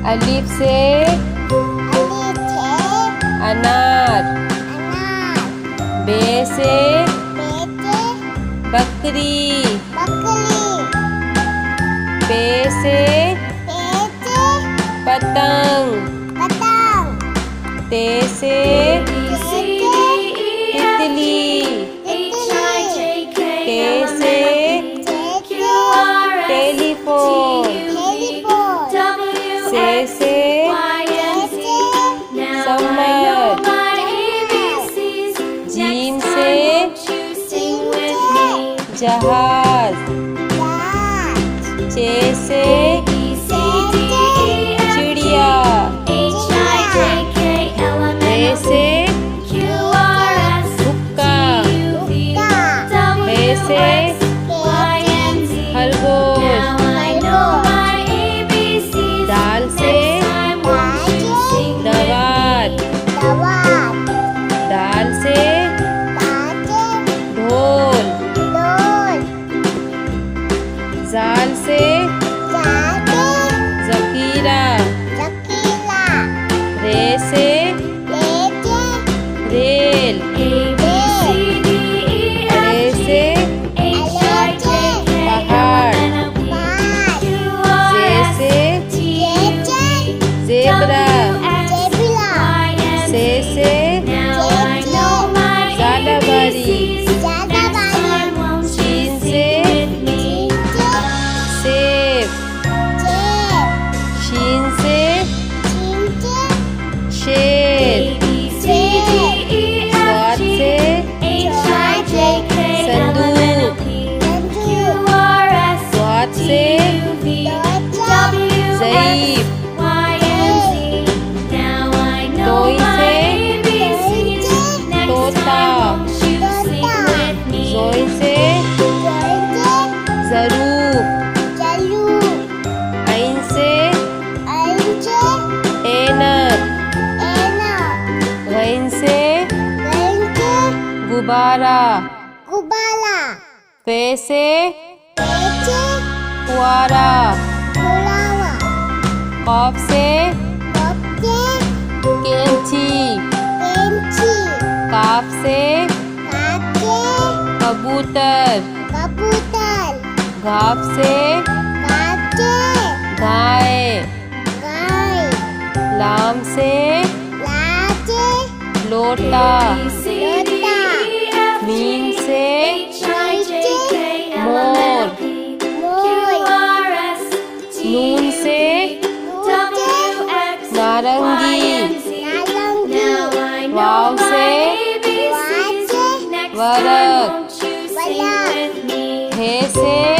अलिफ से अनार। बे से बकरी। पे से पतंग। ते से तितली। टे से टेलीफोन। से समर। जीम से जहाज। चे से चिड़िया। रे से हुक्का। हे से खरगोश। दाल से दवात। दाल से ढोल। जाल से ज़खीरा। रे से रेल। रे से पहाड़। जे से ज़ेब्रा। से ज़ालाबारी। शीन से सेब। शीन से शेर। स्वाद से संदूक। स्वाद से ज़ईफ़। तोई से तोता। ज़ोई से ज़रूफ। ऐन से ऐनक। गैन से गुब्बारा। फे से फुआरा। क़ाफ से कैंची। काफ से कबूतर। घाफ से गाय। लाम से लोटा। मीम से मोर। नून से नारंगी। वाव से वरक। हे से